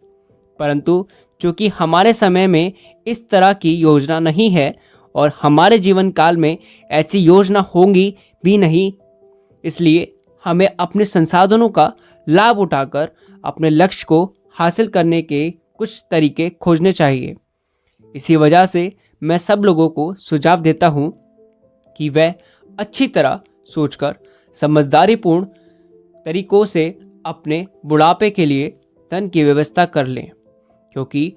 परंतु चूँकि हमारे समय में इस तरह की योजना नहीं है और हमारे जीवन काल में ऐसी योजना होंगी भी नहीं, इसलिए हमें अपने संसाधनों का लाभ उठाकर अपने लक्ष्य को हासिल करने के कुछ तरीके खोजने चाहिए। इसी वजह से मैं सब लोगों को सुझाव देता हूँ कि वह अच्छी तरह सोचकर समझदारीपूर्ण तरीकों से अपने बुढ़ापे के लिए धन की व्यवस्था कर लें, क्योंकि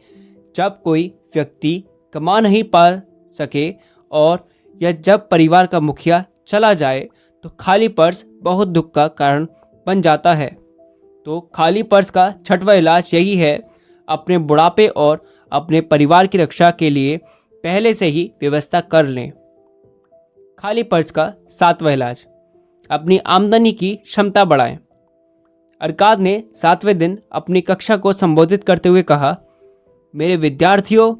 जब कोई व्यक्ति कमा नहीं पा सके और या जब परिवार का मुखिया चला जाए तो खाली पर्स बहुत दुख का कारण बन जाता है। तो खाली पर्स का छठवां इलाज यही है, अपने बुढ़ापे और अपने परिवार की रक्षा के लिए पहले से ही व्यवस्था कर लें। खाली पर्स का सातवां इलाज, अपनी आमदनी की क्षमता बढ़ाएं। अरकाद ने 7वें दिन अपनी कक्षा को संबोधित करते हुए कहा, मेरे विद्यार्थियों,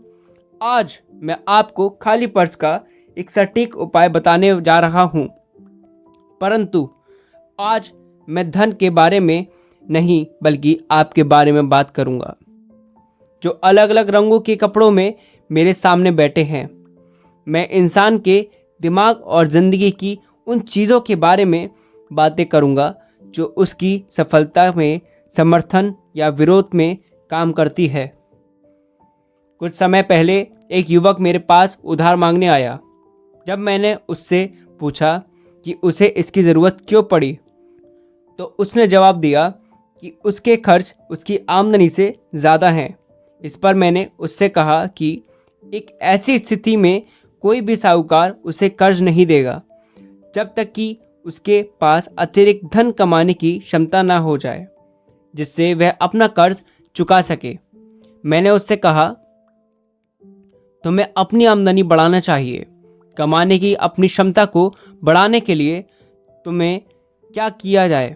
आज मैं आपको खाली पर्स का एक सटीक उपाय बताने जा रहा हूँ, परंतु आज मैं धन के बारे में नहीं बल्कि आपके बारे में बात करूँगा, जो अलग अलग रंगों के कपड़ों में मेरे सामने बैठे हैं। मैं इंसान के दिमाग और ज़िंदगी की उन चीज़ों के बारे में बातें करूँगा जो उसकी सफलता में समर्थन या विरोध में काम करती है। कुछ समय पहले एक युवक मेरे पास उधार मांगने आया। जब मैंने उससे पूछा कि उसे इसकी ज़रूरत क्यों पड़ी, तो उसने जवाब दिया कि उसके खर्च उसकी आमदनी से ज़्यादा हैं। इस पर मैंने उससे कहा कि एक ऐसी स्थिति में कोई भी साहूकार उसे कर्ज नहीं देगा जब तक कि उसके पास अतिरिक्त धन कमाने की क्षमता ना हो जाए जिससे वह अपना कर्ज चुका सके। मैंने उससे कहा, तुम्हें अपनी आमदनी बढ़ाना चाहिए। कमाने की अपनी क्षमता को बढ़ाने के लिए तुम्हें क्या किया जाए?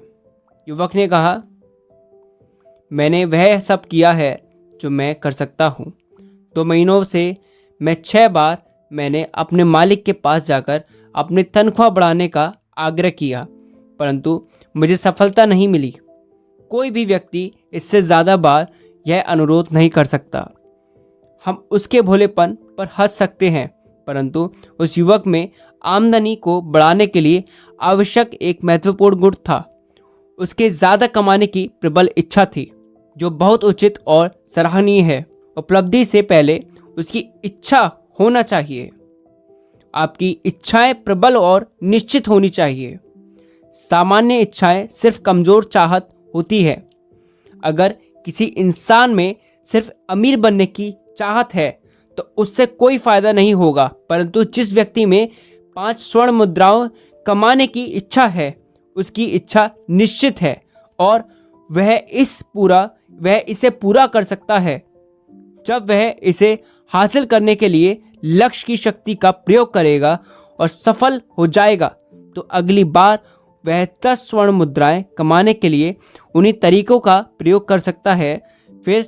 युवक ने कहा, मैंने वह सब किया है जो मैं कर सकता हूँ। 2 महीनों से मैं 6 बार मैंने अपने मालिक के पास जाकर अपनी तनख्वाह बढ़ाने का आग्रह किया, परंतु मुझे सफलता नहीं मिली। कोई भी व्यक्ति इससे ज़्यादा बार यह अनुरोध नहीं कर सकता। हम उसके भोलेपन पर हंस सकते हैं, परंतु उस युवक में आमदनी को बढ़ाने के लिए आवश्यक एक महत्वपूर्ण गुण था। उसके ज़्यादा कमाने की प्रबल इच्छा थी, जो बहुत उचित और सराहनीय है। उपलब्धि से पहले उसकी इच्छा होना चाहिए। आपकी इच्छाएं प्रबल और निश्चित होनी चाहिए। सामान्य इच्छाएं सिर्फ कमज़ोर चाहत होती है। अगर किसी इंसान में सिर्फ अमीर बनने की चाहत है तो उससे कोई फ़ायदा नहीं होगा, परंतु जिस व्यक्ति में 5 स्वर्ण मुद्राओं कमाने की इच्छा है, उसकी इच्छा निश्चित है और वह इसे पूरा कर सकता है। जब वह इसे हासिल करने के लिए लक्ष्य की शक्ति का प्रयोग करेगा और सफल हो जाएगा, तो अगली बार वह 10 स्वर्ण मुद्राएं कमाने के लिए उन्हीं तरीकों का प्रयोग कर सकता है, फिर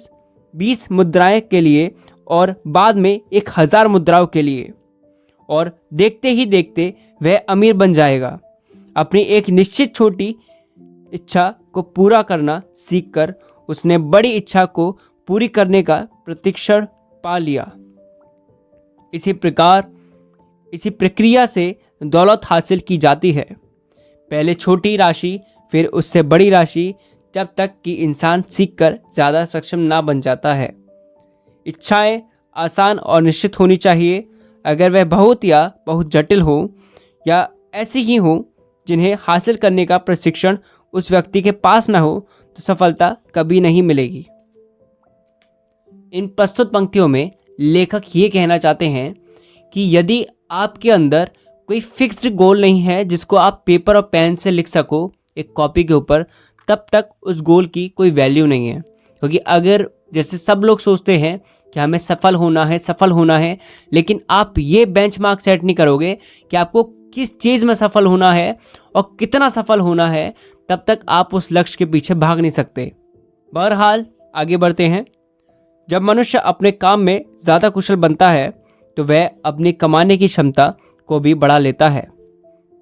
20 मुद्राएं के लिए और बाद में 1000 मुद्राओं के लिए, और देखते ही देखते वह अमीर बन जाएगा। अपनी एक निश्चित छोटी इच्छा को पूरा करना सीखकर उसने बड़ी इच्छा को पूरी करने का प्रतिक्षण पा लिया। इसी प्रक्रिया से दौलत हासिल की जाती है। पहले छोटी राशि, फिर उससे बड़ी राशि, जब तक कि इंसान सीखकर ज़्यादा सक्षम ना बन जाता है। इच्छाएं आसान और निश्चित होनी चाहिए। अगर वह बहुत या बहुत जटिल हो या ऐसी ही हो जिन्हें हासिल करने का प्रशिक्षण उस व्यक्ति के पास ना हो, तो सफलता कभी नहीं मिलेगी। इन प्रस्तुत पंक्तियों में लेखक ये कहना चाहते हैं कि यदि आपके अंदर कोई फिक्स्ड गोल नहीं है जिसको आप पेपर और पेन से लिख सको एक कॉपी के ऊपर, तब तक उस गोल की कोई वैल्यू नहीं है। क्योंकि अगर जैसे सब लोग सोचते हैं कि हमें सफल होना है, लेकिन आप ये बेंचमार्क सेट नहीं करोगे कि आपको किस चीज़ में सफल होना है और कितना सफल होना है, तब तक आप उस लक्ष्य के पीछे भाग नहीं सकते। बहरहाल आगे बढ़ते हैं। जब मनुष्य अपने काम में ज़्यादा कुशल बनता है तो वह अपनी कमाने की क्षमता को भी बढ़ा लेता है।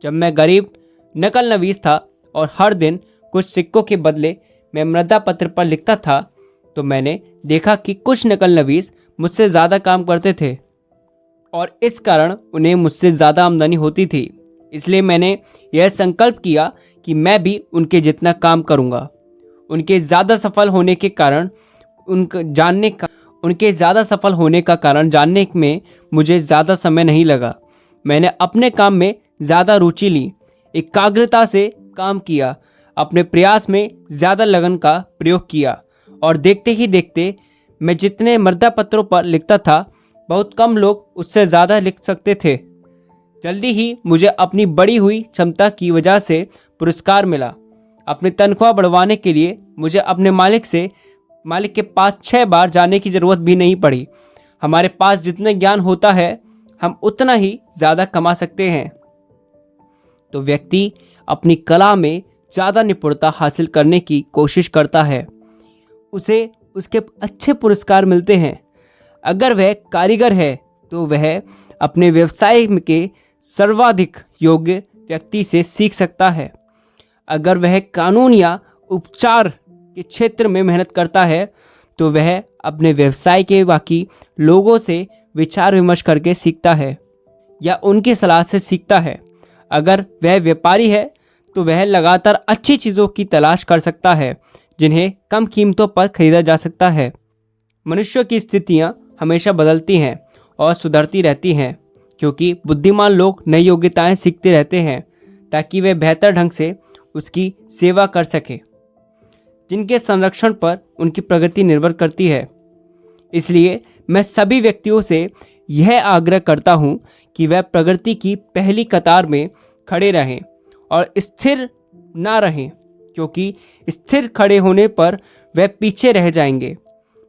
जब मैं गरीब नकल नवीस था और हर दिन कुछ सिक्कों के बदले मैं मृदा पत्र पर लिखता था, तो मैंने देखा कि कुछ नकल नवीस मुझसे ज़्यादा काम करते थे और इस कारण उन्हें मुझसे ज़्यादा आमदनी होती थी। इसलिए मैंने यह संकल्प किया कि मैं भी उनके जितना काम करूँगा। उनके ज़्यादा सफल होने के कारण जानने में मुझे ज़्यादा समय नहीं लगा। मैंने अपने काम में ज़्यादा रुचि ली, एकाग्रता से काम किया, अपने प्रयास में ज़्यादा लगन का प्रयोग किया और देखते ही देखते मैं जितने मृदा पत्रों पर लिखता था, बहुत कम लोग उससे ज़्यादा लिख सकते थे। जल्दी ही मुझे अपनी बढ़ी हुई क्षमता की वजह से पुरस्कार मिला। अपनी तनख्वाह बढ़वाने के लिए मुझे अपने मालिक के पास 6 बार जाने की ज़रूरत भी नहीं पड़ी। हमारे पास जितना ज्ञान होता है हम उतना ही ज़्यादा कमा सकते हैं। तो व्यक्ति अपनी कला में ज़्यादा निपुणता हासिल करने की कोशिश करता है, उसे उसके अच्छे पुरस्कार मिलते हैं। अगर वह कारीगर है तो वह अपने व्यवसाय के सर्वाधिक योग्य व्यक्ति से सीख सकता है। अगर वह कानून या उपचार के क्षेत्र में मेहनत करता है तो वह अपने व्यवसाय के बाकी लोगों से विचार विमर्श करके सीखता है या उनकी सलाह से सीखता है। अगर वह व्यापारी है तो वह लगातार अच्छी चीज़ों की तलाश कर सकता है जिन्हें कम कीमतों पर खरीदा जा सकता है। मनुष्य की स्थितियाँ हमेशा बदलती हैं और सुधरती रहती हैं, क्योंकि बुद्धिमान लोग नई योग्यताएं सीखते रहते हैं ताकि वे बेहतर ढंग से उसकी सेवा कर सके, जिनके संरक्षण पर उनकी प्रगति निर्भर करती है। इसलिए मैं सभी व्यक्तियों से यह आग्रह करता हूँ कि वह प्रगति की पहली कतार में खड़े रहें और स्थिर ना रहें, क्योंकि स्थिर खड़े होने पर वह पीछे रह जाएंगे।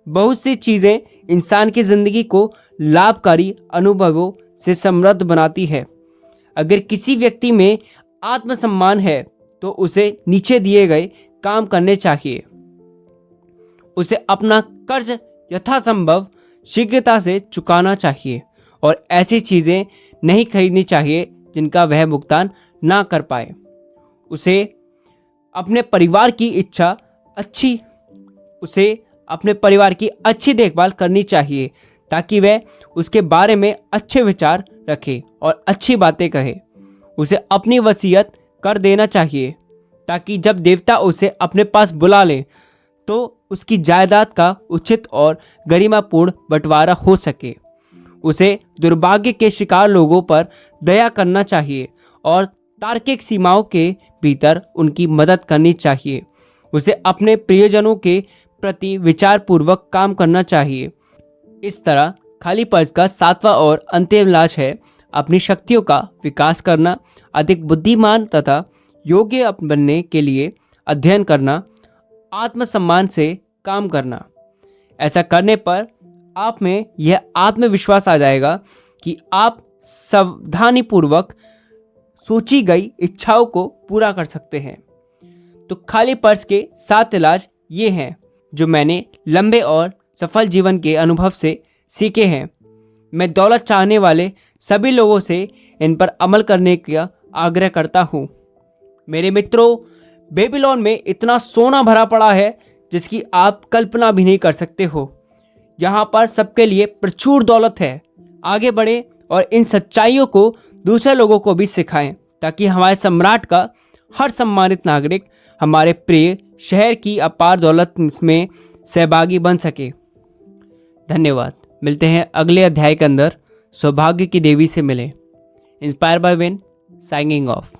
बहुत सी चीज़ें इंसान की ज़िंदगी को लाभकारी अनुभवों से समृद्ध बनाती है। अगर किसी व्यक्ति में आत्मसम्मान है तो उसे नीचे दिए गए काम करने चाहिए। उसे अपना कर्ज यथासंभव शीघ्रता से चुकाना चाहिए और ऐसी चीज़ें नहीं खरीदनी चाहिए जिनका वह भुगतान ना कर पाए। उसे अपने परिवार की अच्छी देखभाल करनी चाहिए ताकि वह उसके बारे में अच्छे विचार रखे और अच्छी बातें कहे। उसे अपनी वसीयत कर देना चाहिए ताकि जब देवता उसे अपने पास बुला लें तो उसकी जायदाद का उचित और गरिमापूर्ण बंटवारा हो सके। उसे दुर्भाग्य के शिकार लोगों पर दया करना चाहिए और तार्किक सीमाओं के भीतर उनकी मदद करनी चाहिए। उसे अपने प्रियजनों के प्रति विचारपूर्वक काम करना चाहिए। इस तरह खाली पर्स का 7वां और अंतिम इलाज है अपनी शक्तियों का विकास करना, अधिक बुद्धिमान तथा योग्य बनने के लिए अध्ययन करना, आत्मसम्मान से काम करना। ऐसा करने पर आप में यह आत्मविश्वास आ जाएगा कि आप सावधानीपूर्वक सोची गई इच्छाओं को पूरा कर सकते हैं। तो खाली पर्स के 7 इलाज ये हैं जो मैंने लंबे और सफल जीवन के अनुभव से सीखे हैं। मैं दौलत चाहने वाले सभी लोगों से इन पर अमल करने का आग्रह करता हूँ। मेरे मित्रों, बेबीलोन में इतना सोना भरा पड़ा है जिसकी आप कल्पना भी नहीं कर सकते हो। यहाँ पर सबके लिए प्रचुर दौलत है। आगे बढ़ें और इन सच्चाइयों को दूसरे लोगों को भी सिखाएं ताकि हमारे सम्राट का हर सम्मानित नागरिक हमारे प्रिय शहर की अपार दौलत में सहभागी बन सके। धन्यवाद। मिलते हैं अगले अध्याय के अंदर। सौभाग्य की देवी से मिलें। Inspire by win, signing of.